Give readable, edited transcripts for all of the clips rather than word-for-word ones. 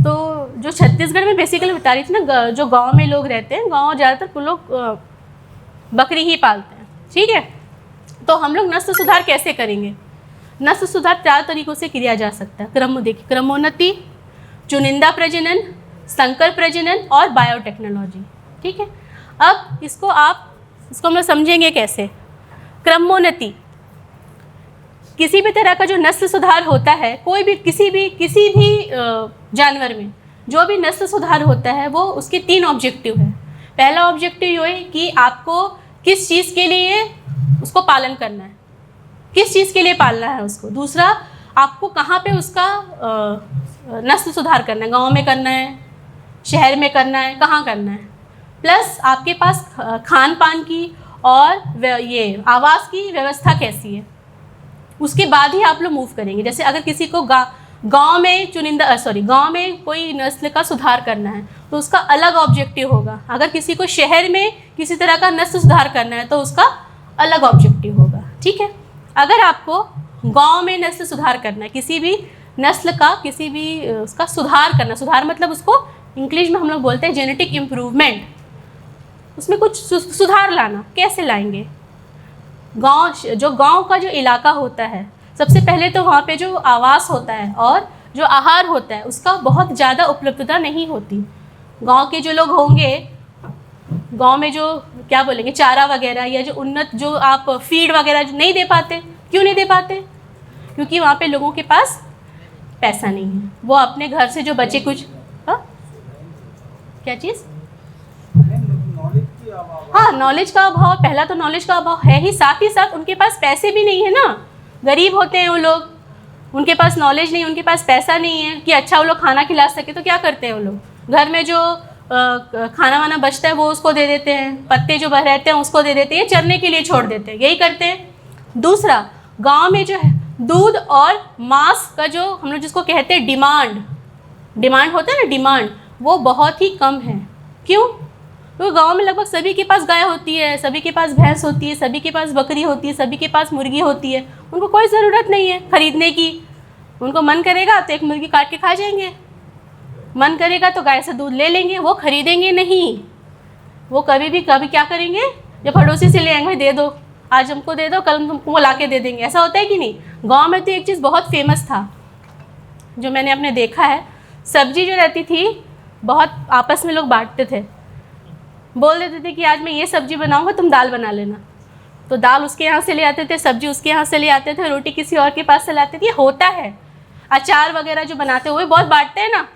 तो जो छत्तीसगढ़ में बेसिकली बता रही थी ना, जो गांव में लोग रहते हैं, गांव ज़्यादातर लोग बकरी ही पालते हैं, ठीक है। तो हम लोग नस्ल सुधार कैसे करेंगे? नस्ल सुधार 4 तरीक़ों से किया जा सकता है। देखिए, क्रमोन्नति, चुनिंदा प्रजनन, संकर प्रजनन और बायोटेक्नोलॉजी, ठीक है। अब इसको हम लोग समझेंगे कैसे। क्रमोन्नति, किसी भी तरह का जो नस्ल सुधार होता है, कोई भी किसी भी जानवर में जो भी नस्ल सुधार होता है, वो उसके 3 ऑब्जेक्टिव हैं। पहला ऑब्जेक्टिव ये है कि आपको किस चीज़ के लिए उसको पालन करना है, किस चीज़ के लिए पालना है उसको। दूसरा, आपको कहाँ पे उसका नस्ल सुधार करना है, गांव में करना है, शहर में करना है, कहाँ करना है। प्लस आपके पास खान पान की और ये आवास की व्यवस्था कैसी है, उसके बाद ही आप लोग मूव करेंगे। जैसे अगर किसी को गांव में कोई नस्ल का सुधार करना है तो उसका अलग ऑब्जेक्टिव होगा। अगर किसी को शहर में किसी तरह का नस्ल सुधार करना है तो उसका अलग ऑब्जेक्टिव होगा, ठीक है। अगर आपको गांव में नस्ल सुधार करना है, किसी भी नस्ल का उसका सुधार करना, सुधार मतलब उसको इंग्लिश में हम लोग बोलते हैं जेनेटिक इम्प्रूवमेंट, उसमें कुछ सुधार लाना। कैसे लाएंगे? गांव का जो इलाका होता है, सबसे पहले तो वहाँ पे जो आवास होता है और जो आहार होता है उसका बहुत ज़्यादा उपलब्धता नहीं होती। गांव के जो लोग होंगे, गांव में जो क्या बोलेंगे, चारा वगैरह या जो उन्नत जो आप फीड वगैरह जो नहीं दे पाते। क्यों नहीं दे पाते? क्योंकि वहाँ पे लोगों के पास पैसा नहीं है। वो अपने घर से जो बचे कुछ क्या चीज़, हाँ, नॉलेज का अभाव। पहला तो नॉलेज का अभाव है ही साथ उनके पास पैसे भी नहीं है ना। गरीब होते हैं वो लोग, उनके पास नॉलेज नहीं, उनके पास पैसा नहीं है कि अच्छा वो लोग खाना खिला सके। तो क्या करते हैं वो लोग, घर में जो खाना वाना बचता है वो उसको दे देते हैं, पत्ते जो बह रहते हैं उसको दे देते हैं, चरने के लिए छोड़ देते हैं, यही करते हैं। दूसरा, गांव में जो है दूध और मांस का जो हम लोग जिसको कहते हैं डिमांड होता है ना, डिमांड, वो बहुत ही कम है। क्यों? तो गांव में लगभग सभी के पास गाय होती है, सभी के पास भैंस होती है, सभी के पास बकरी होती है, सभी के पास मुर्गी होती है। उनको कोई ज़रूरत नहीं है खरीदने की। उनको मन करेगा तो एक मुर्गी काट के खा जाएंगे, मन करेगा तो गाय से दूध ले लेंगे, वो खरीदेंगे नहीं। वो कभी क्या करेंगे, जब पड़ोसी से ले आएंगे, दे दो, आज हमको दे दो, कल हम तुमको ला के दे देंगे। ऐसा होता है कि नहीं? गाँव में तो एक चीज़ बहुत फेमस था जो मैंने अपने देखा है, सब्जी जो रहती थी बहुत आपस में लोग बांटते थे, बोल देते थे कि आज मैं ये सब्जी बनाऊंगा, तुम दाल बना लेना। तो दाल उसके यहाँ से ले आते थे, सब्जी उसके यहाँ से ले आते थे, रोटी किसी और के पास से लाते थे। ये होता है। अचार वगैरह जो बनाते हुए बहुत बांटते हैं ना,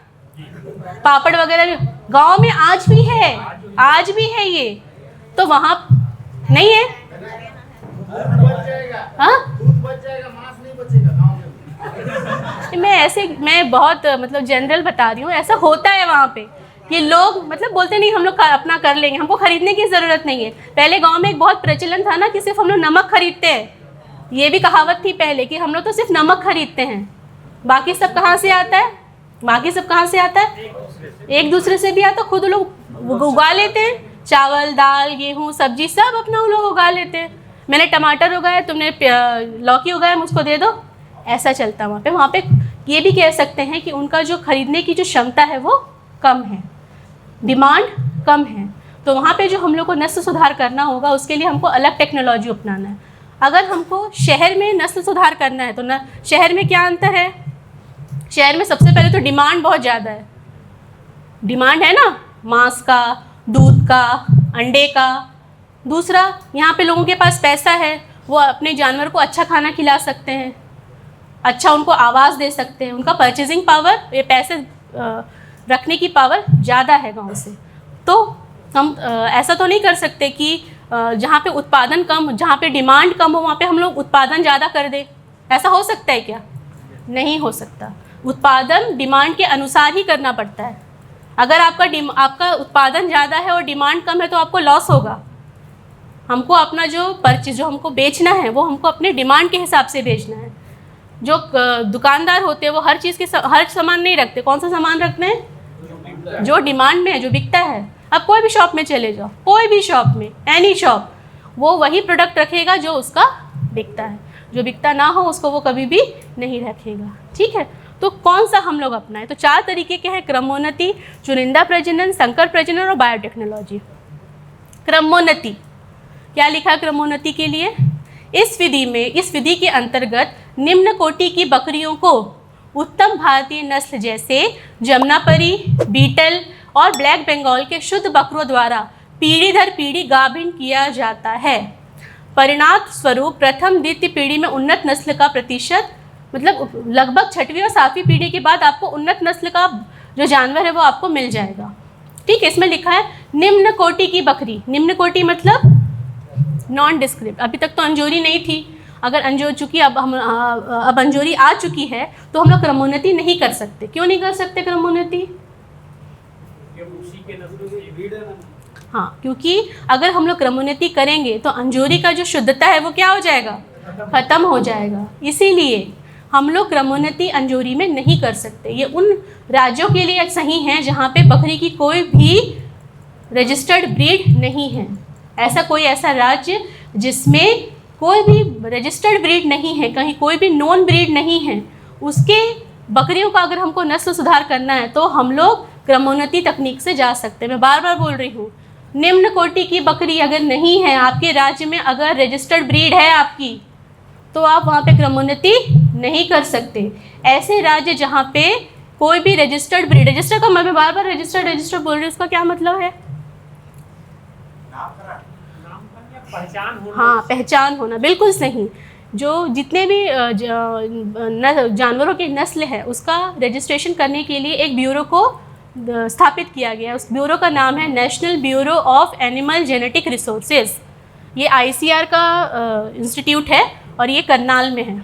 पापड़ वगैरह भी गांव में आज भी है ये। तो वहाँ नहीं है, हाँ, मैं बहुत मतलब जनरल बता रही हूँ, ऐसा होता है वहाँ पे। ये लोग मतलब बोलते नहीं हम लोग अपना कर लेंगे, हमको खरीदने की ज़रूरत नहीं है। पहले गांव में एक बहुत प्रचलन था ना कि सिर्फ हम लोग नमक खरीदते हैं। ये भी कहावत थी पहले कि हम लोग तो सिर्फ नमक खरीदते हैं, बाकी सब कहाँ से आता है? एक दूसरे से भी आता, खुद लोग उगा लेते हैं। चावल, दाल, गेहूँ, सब्जी सब अपना वो लोग उगा लेते हैं। मैंने टमाटर उगाया, तुमने लौकी उगाया, मुझको दे दो, ऐसा चलता वहाँ पे। ये भी कह सकते हैं कि उनका जो खरीदने की जो क्षमता है वो कम है, डिमांड कम है। तो वहाँ पे जो हम लोग को नस्ल सुधार करना होगा, उसके लिए हमको अलग टेक्नोलॉजी अपनाना है। अगर हमको शहर में नस्ल सुधार करना है तो शहर में क्या अंतर है? शहर में सबसे पहले तो डिमांड बहुत ज़्यादा है। डिमांड है ना, मांस का, दूध का, अंडे का। दूसरा, यहाँ पे लोगों के पास पैसा है, वो अपने जानवर को अच्छा खाना खिला सकते हैं, अच्छा उनको आवाज़ दे सकते हैं। उनका परचेजिंग पावर, ये पैसे रखने की पावर ज़्यादा है गांव से। तो हम ऐसा तो नहीं कर सकते कि जहाँ पे उत्पादन कम, जहाँ पे डिमांड कम हो, वहाँ पे हम लोग उत्पादन ज़्यादा कर दें। ऐसा हो सकता है क्या? नहीं हो सकता। उत्पादन डिमांड के अनुसार ही करना पड़ता है। अगर आपका उत्पादन ज़्यादा है और डिमांड कम है तो आपको लॉस होगा। हमको अपना जो हमको बेचना है वो हमको अपने डिमांड के हिसाब से बेचना है। जो दुकानदार होते हैं वो हर चीज़ के हर सामान नहीं रखते। कौन सा सामान रखते हैं? जो डिमांड में है, जो बिकता है। अब कोई भी शॉप में चले जाओ, कोई भी शॉप में, एनी शॉप, वो वही प्रोडक्ट रखेगा जो उसका बिकता है। जो बिकता ना हो उसको वो कभी भी नहीं रखेगा, ठीक है। तो कौन सा हम लोग अपनाएं? तो 4 तरीके के हैं, क्रमोन्नति, चुनिंदा प्रजनन, संकर प्रजनन और बायोटेक्नोलॉजी। क्रमोन्नति, क्या लिखा है क्रमोन्नति के लिए? इस विधि के अंतर्गत निम्न कोटि की बकरियों को उत्तम भारतीय नस्ल जैसे जमुनापरी, बीटल और ब्लैक बंगाल के शुद्ध बकरों द्वारा पीढ़ी दर पीढ़ी गाभिन किया जाता है। परिणाम स्वरूप प्रथम द्वितीय पीढ़ी में उन्नत नस्ल का प्रतिशत, मतलब लगभग 6वीं और 7वीं पीढ़ी के बाद आपको उन्नत नस्ल का जो जानवर है वो आपको मिल जाएगा। ठीक है, इसमें लिखा है निम्न कोटि की बकरी। निम्न कोटि मतलब नॉन डिस्क्रिप्ट। अभी तक तो अंजोरी नहीं थी, अगर अंजोर चुकी अब अंजोरी आ चुकी है तो हम लोग क्रमोन्नति नहीं कर सकते। क्यों नहीं कर सकते क्रमोन्नति? हाँ, क्योंकि अगर हम लोग क्रमोन्नति करेंगे तो अंजोरी का जो शुद्धता है वो क्या हो जाएगा? खत्म हो जाएगा। इसीलिए हम लोग क्रमोन्नति अंजोरी में नहीं कर सकते। ये उन राज्यों के लिए सही है जहाँ पे बकरी की कोई भी रजिस्टर्ड ब्रीड नहीं है। ऐसा राज्य जिसमें कोई भी रजिस्टर्ड ब्रीड नहीं है, कहीं कोई भी नॉन ब्रीड नहीं है, उसके बकरियों का अगर हमको नस्ल सुधार करना है तो हम लोग क्रमोन्नति तकनीक से जा सकते हैं। मैं बार बार बोल रही हूँ, निम्न कोटि की बकरी अगर नहीं है आपके राज्य में, अगर रजिस्टर्ड ब्रीड है आपकी, तो आप वहाँ पे क्रमोन्नति नहीं कर सकते। ऐसे राज्य जहाँ पे कोई भी रजिस्टर्ड ब्रीड, रजिस्टर का मैं बार बार रजिस्टर बोल रही हूँ, उसका क्या मतलब है? हाँ, पहचान होना, बिल्कुल सही। जो जितने भी जानवरों की नस्ल है उसका रजिस्ट्रेशन करने के लिए एक ब्यूरो को स्थापित किया गया। उस ब्यूरो का नाम है national bureau of animal genetic resources. ये ICR का इंस्टीट्यूट है और ये करनाल में है।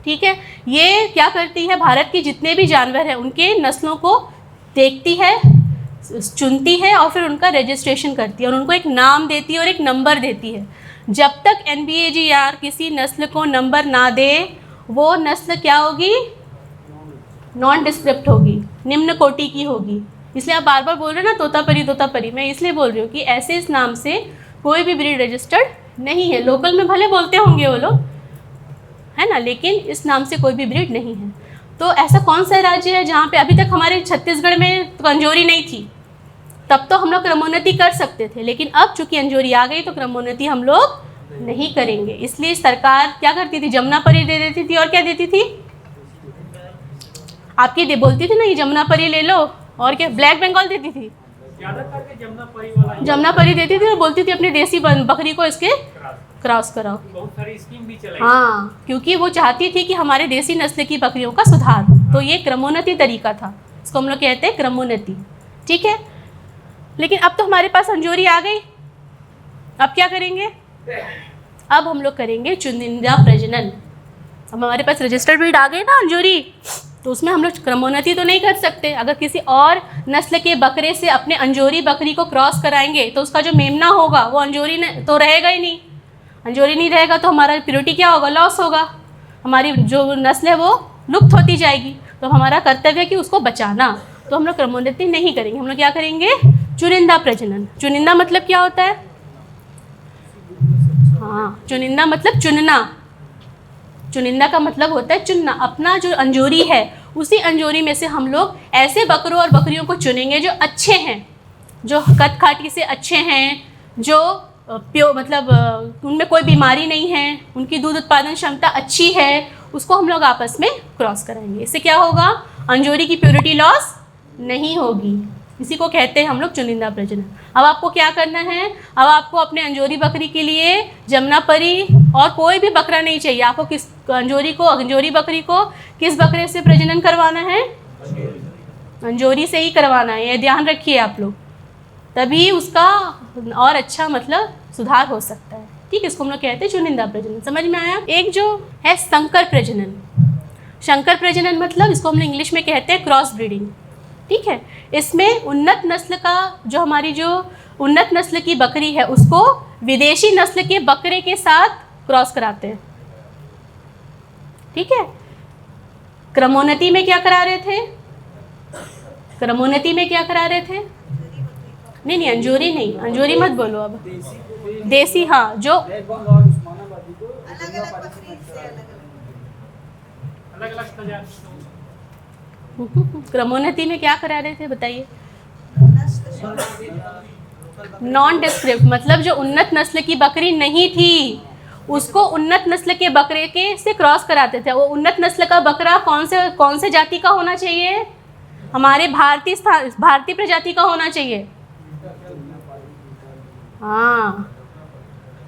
ठीक है, ये क्या करती है? भारत के जितने भी जानवर हैं उनके नस्लों को देखती है, चुनती है और फिर उनका रजिस्ट्रेशन करती है और उनको एक नाम देती है और एक नंबर देती है। जब तक NBAGR किसी नस्ल को नंबर ना दे वो नस्ल क्या होगी? नॉन डिस्क्रिप्ट होगी, निम्न कोटि की होगी। इसलिए आप बार बार बोल रहे हैं ना तोतापरी। मैं इसलिए बोल रही हूँ कि ऐसे इस नाम से कोई भी ब्रीड रजिस्टर्ड नहीं है। लोकल में भले बोलते होंगे वो लोग, है ना, लेकिन इस नाम से कोई भी ब्रीड नहीं है। तो ऐसा कौन सा राज्य है जहाँ पे अभी तक हमारे छत्तीसगढ़ में तो अंजोरी नहीं थी, तब तो हम लोग क्रमोन्नति कर सकते थे, लेकिन अब चूंकि अंजोरी आ गई तो क्रमोन्नति हम लोग नहीं करेंगे। इसलिए सरकार क्या करती थी? जमुनापरी दे देती थी और क्या देती थी? आपकी बोलती थी ना ये जमुनापरी ले लो, और क्या ब्लैक बंगाल देती थी? जमुनापरी देती थी और बोलती थी अपनी देसी बकरी को इसके क्रॉस कराओ। बहुत सारी स्कीम भी चलाई। हाँ, क्योंकि वो चाहती थी कि हमारे देसी नस्ल की बकरियों का सुधार हो। तो ये क्रमोन्नति तरीका था, इसको हम लोग कहते हैं क्रमोन्नति। ठीक है, लेकिन अब तो हमारे पास अंजोरी आ गई, अब क्या करेंगे? अब हम लोग करेंगे चुनिंदा प्रजनन। अब हमारे पास रजिस्टर्ड ब्रीड आ गई ना अंजोरी, तो उसमें हम लोग क्रमोन्नति तो नहीं कर सकते। अगर किसी और नस्ल के बकरे से अपने अंजोरी बकरी को क्रॉस कराएंगे तो उसका जो मेमना होगा वो अंजोरी तो रहेगा ही नहीं। अंजोरी नहीं रहेगा तो हमारा प्योरिटी क्या होगा? लॉस होगा, हमारी जो नस्ल है वो लुप्त होती जाएगी। तो हमारा कर्तव्य है कि उसको बचाना। तो हम लोग क्रमोन्नति नहीं करेंगे, हम लोग क्या करेंगे? चुनिंदा प्रजनन। चुनिंदा मतलब क्या होता है? हाँ, चुनिंदा मतलब चुनना। चुनिंदा का मतलब होता है चुनना। अपना जो अंजोरी है उसी अंजोरी में से हम लोग ऐसे बकरों और बकरियों को चुनेंगे जो अच्छे हैं, जो कद काठी से अच्छे हैं, जो मतलब उनमें कोई बीमारी नहीं है, उनकी दूध उत्पादन क्षमता अच्छी है, उसको हम लोग आपस में क्रॉस कराएंगे। इससे क्या होगा? अंजोरी की प्योरिटी लॉस नहीं होगी। इसी को कहते हैं हम लोग चुनिंदा प्रजनन। अब आपको क्या करना है? अब आपको अपने अंजोरी बकरी के लिए जमुनापरी और कोई भी बकरा नहीं चाहिए। आपको किस अंजोरी बकरी को किस बकरे से प्रजनन करवाना है? अंजोरी से ही करवाना है, ये ध्यान रखिए आप लोग, तभी उसका और अच्छा मतलब सुधार हो सकता है। ठीक, इसको हम लोग कहते हैं चुनिंदा प्रजनन। समझ में आया? एक जो है संकर प्रजनन। संकर प्रजनन मतलब इसको हम लोग इंग्लिश में कहते हैं क्रॉस ब्रीडिंग। ठीक है, इसमें उन्नत नस्ल का जो हमारी जो उन्नत नस्ल की बकरी है उसको विदेशी नस्ल के बकरे के साथ क्रॉस कराते हैं। ठीक है, क्रमोन्नति में क्या करा रहे थे? क्रमोन्नति में क्या करा रहे थे? नहीं, अंजोरी नहीं, अंजोरी मत बोलो अब, देसी। हाँ, जो अलग अलग क्रमोन्नति में क्या करा रहे थे बताइए? नॉन डिस्क्रिप्ट मतलब जो उन्नत नस्ल की बकरी नहीं थी उसको उन्नत नस्ल के बकरे के से क्रॉस कराते थे। वो उन्नत नस्ल का बकरा कौन से जाति का होना चाहिए? हमारे भारतीय प्रजाति का होना चाहिए। हाँ,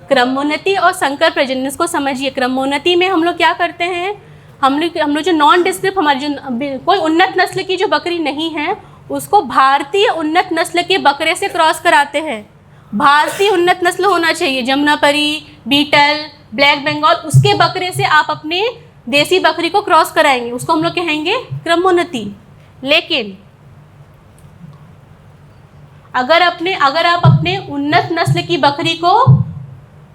क्रमोन्नति और संकर प्रजनन, इसको समझिए। क्रमोन्नति में हम लोग क्या करते हैं, हम लोग जो नॉन डिस्क्रिप्ट, हमारी जो कोई उन्नत नस्ल की जो बकरी नहीं है उसको भारतीय उन्नत नस्ल के बकरे से क्रॉस कराते हैं। भारतीय उन्नत नस्ल होना चाहिए, जमुनापरी, बीटल, ब्लैक बंगाल, उसके बकरे से आप अपने देसी बकरी को क्रॉस कराएंगे, उसको हम लोग कहेंगे क्रमोन्नति। लेकिन अगर आप अपने उन्नत नस्ल की बकरी को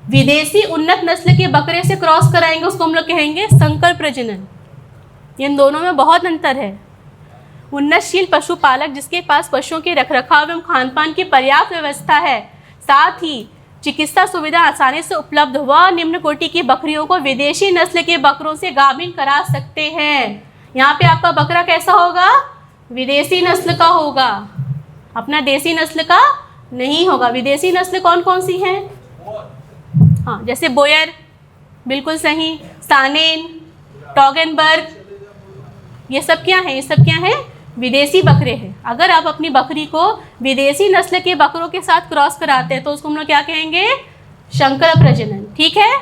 विदेशी उन्नत नस्ल के बकरे से क्रॉस कराएंगे, उसको हम लोग कहेंगे संकर प्रजनन। इन दोनों में बहुत अंतर है। उन्नतशील पशुपालक जिसके पास पशुओं के रखरखाव एवं खानपान की पर्याप्त व्यवस्था है, साथ ही चिकित्सा सुविधा आसानी से उपलब्ध, वह निम्न कोटि की बकरियों को विदेशी नस्ल के बकरों से गाभिन करा सकते हैं। यहाँ पे आपका बकरा कैसा होगा? विदेशी नस्ल का होगा, अपना देसी नस्ल का नहीं होगा। विदेशी नस्ल कौन कौन सी हैं? हाँ, जैसे बोयर, बिल्कुल सही, सानेन, टॉगनबर्ग, ये सब क्या है? ये सब क्या है? विदेशी बकरे हैं। अगर आप अपनी बकरी को विदेशी नस्ल के बकरों के साथ क्रॉस कराते हैं तो उसको हम लोग क्या कहेंगे? संकर प्रजनन। ठीक है,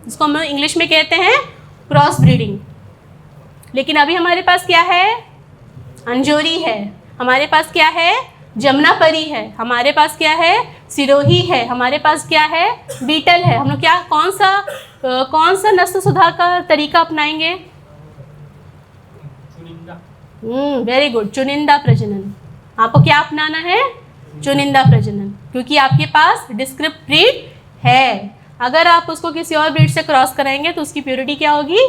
इसको हम लोग इंग्लिश में कहते हैं क्रॉस ब्रीडिंग। लेकिन अभी हमारे पास क्या है? अंजोरी है, हमारे पास क्या है? जमुनापरी है, हमारे पास क्या है? सिरोही है, हमारे पास क्या है? बीटल है। हम लोग क्या कौन सा नस्ल सुधार का तरीका अपनाएंगे? वेरी गुड, चुनिंदा प्रजनन। आपको क्या अपनाना है? चुनिंदा प्रजनन, क्योंकि आपके पास डिस्क्रिप्ट ब्रीड है। अगर आप उसको किसी और ब्रीड से क्रॉस कराएंगे तो उसकी प्योरिटी क्या होगी?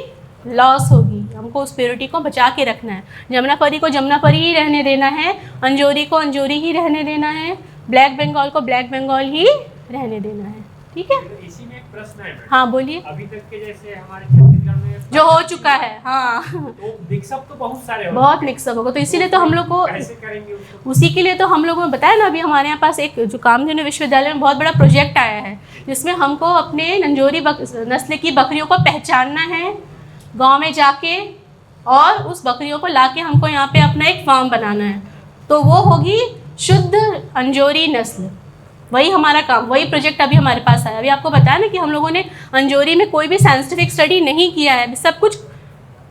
लॉस होगी। हमको उस प्योरिटी को बचा के रखना है। जमुनापरी को जमुनापरी ही रहने देना है, अंजोरी को अंजोरी ही रहने देना है, ब्लैक बंगाल को ब्लैक बंगाल ही रहने देना है। ठीक है, इसी में एक प्रश्न है। हाँ बोलिए। अभी तक के जैसे हमारे छत्तीसगढ़ में जो हो चुका है, हाँ, तो मिक्सअप तो बहुत सारे बहुत मिक्सअप होगा, तो इसीलिए तो हम लोग को कैसे करेंगे उसको? उसी के लिए तो हम लोगों ने बताया ना, अभी हमारे यहाँ पास एक जो कामधेनु विश्वविद्यालय में बहुत बड़ा प्रोजेक्ट आया है जिसमें हमको अपने नंजोरी नस्ल की बकरियों को पहचानना है गांव में जाके, और उस बकरियों को लाके हमको यहाँ पे अपना एक फार्म बनाना है। तो वो होगी शुद्ध अंजोरी नस्ल। वही हमारा काम, वही प्रोजेक्ट अभी हमारे पास आया। अभी आपको बताया ना कि हम लोगों ने अंजोरी में कोई भी साइंटिफिक स्टडी नहीं किया है, सब कुछ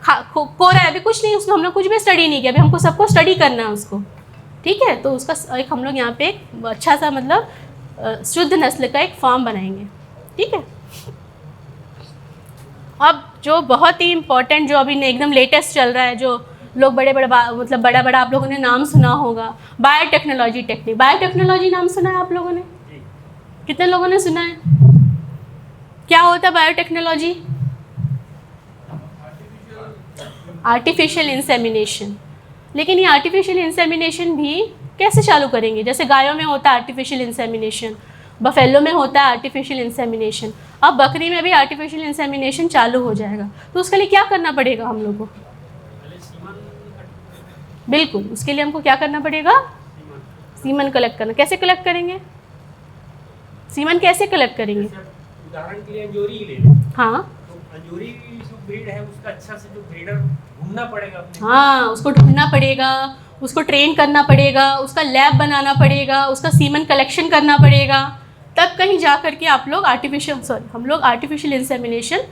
कोरा है, अभी कुछ नहीं, उसमें हम लोग कुछ भी स्टडी नहीं किया, अभी हमको सबको स्टडी करना है उसको। ठीक है, तो उसका एक हम लोग यहाँ पे एक अच्छा सा मतलब शुद्ध नस्ल का एक फार्म बनाएंगे। ठीक है, अब जो बहुत ही इम्पोर्टेंट, जो अभी एकदम लेटेस्ट चल रहा है, जो लोग मतलब बड़ा आप लोगों ने नाम सुना होगा, बायोटेक्नोलॉजी टेक्निक। बायोटेक्नोलॉजी नाम सुना है आप लोगों ने? कितने लोगों ने सुना है? क्या होता है बायोटेक्नोलॉजी? Artificial insemination. लेकिन ये आर्टिफिशियल इंसेमिनेशन भी कैसे चालू करेंगे? जैसे गायों में होता है आर्टिफिशियल इंसेमिनेशन, बफेलो में होता है आर्टिफिशियल इंसेमिनेशन, अब बकरी में भी आर्टिफिशियल इंसेमिनेशन चालू हो जाएगा। तो उसके लिए क्या करना पड़ेगा हम लोग को? बिल्कुल, उसके लिए हमको क्या करना पड़ेगा? सीमन कलेक्ट करना। कैसे कलेक्ट करेंगे? सीमन कैसे कलेक्ट करेंगे? उदाहरण के लिए अंजोरी ही ले लें। हाँ, तो अंजोरी जो ब्रीड है उसका अच्छा से जो ब्रीडर ढूंढना पड़ेगा अपने। हाँ, उसको ढूंढना पड़ेगा, उसको ट्रेन करना पड़ेगा, उसका लैब बनाना पड़ेगा, उसका सीमन कलेक्शन करना पड़ेगा, तब कहीं जा करके आप लोग हम लोग आर्टिफिशियल इंसेमिनेशन,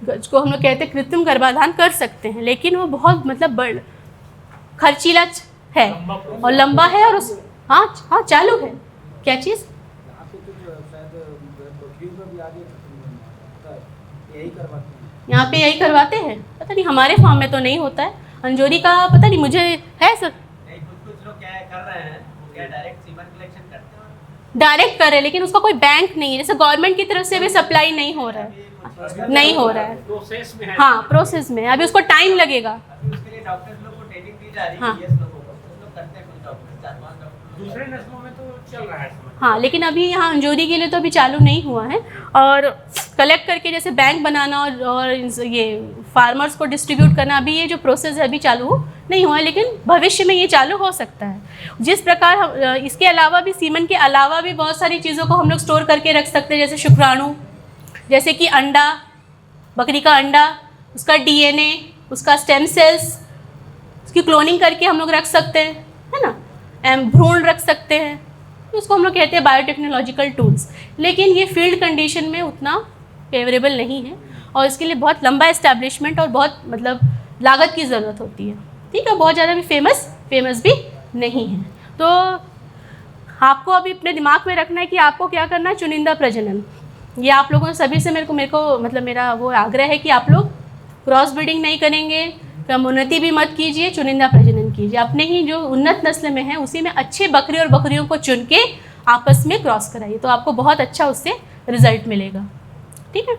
जिसको हम लोग कहते हैं कृत्रिम गर्भाधान, कर सकते हैं। लेकिन वो बहुत मतलब खर्चीला है और लंबा है, और उस हाँ चालू है। क्या चीज़? यहाँ पे यही करवाते हैं, पता नहीं, हमारे फार्म में तो नहीं होता है। अंजोरी का पता नहीं, मुझे है सर। कुछ लोग क्या कर रहे हैं, क्या डायरेक्ट सीमन कलेक्शन करते हैं? डायरेक्ट कर रहे हैं, लेकिन उसका कोई बैंक नहीं है, जैसे गवर्नमेंट की तरफ से भी सप्लाई नहीं हो रहा है, नहीं हो रहा है, प्रोसेस में है। हाँ, प्रोसेस में, अभी उसको टाइम लगेगा। अभी उसके लिए डॉक्टर्स लोग को ट्रेनिंग दी जा रही है। हाँ। ये लोगों को कुछ लोग करते हैं, कुछ डॉक्टर 4-5 डॉक्टर। दूसरे नस्लों में तो चल रहा है समझ। हाँ, लेकिन अभी यहाँ अंजोरी के लिए तो अभी चालू नहीं हुआ है। और कलेक्ट करके जैसे बैंक बनाना और ये फार्मर्स को डिस्ट्रीब्यूट करना, अभी ये जो प्रोसेस है अभी चालू नहीं हुआ है, लेकिन भविष्य में ये चालू हो सकता है। जिस प्रकार इसके अलावा भी, सीमन के अलावा भी बहुत सारी चीज़ों को हम लोग स्टोर करके रख सकते हैं, जैसे शुक्राणु, जैसे कि अंडा, बकरी का अंडा, उसका DNA, उसका स्टेम सेल्स, उसकी क्लोनिंग करके हम लोग रख सकते हैं, है ना, भ्रूण रख सकते हैं, तो उसको हम लोग कहते हैं बायोटेक्नोलॉजिकल टूल्स। लेकिन ये फील्ड कंडीशन में उतना फेवरेबल नहीं है और इसके लिए बहुत लंबा इस्टेब्लिशमेंट और बहुत मतलब लागत की ज़रूरत होती है, ठीक है, बहुत ज़्यादा भी फेमस भी नहीं है। तो आपको अभी अपने दिमाग में रखना है कि आपको क्या करना है, चुनिंदा प्रजनन। ये आप लोगों सभी से मेरे को मतलब मेरा वो आग्रह है कि आप लोग क्रॉस ब्रीडिंग नहीं करेंगे, कम्युनिटी भी मत कीजिए, चुनिंदा प्रजनन कीजिए। अपने ही जो उन्नत नस्ल में है उसी में अच्छे बकरी और बकरियों को चुन के आपस में क्रॉस कराइए, तो आपको बहुत अच्छा उससे रिजल्ट मिलेगा, ठीक है।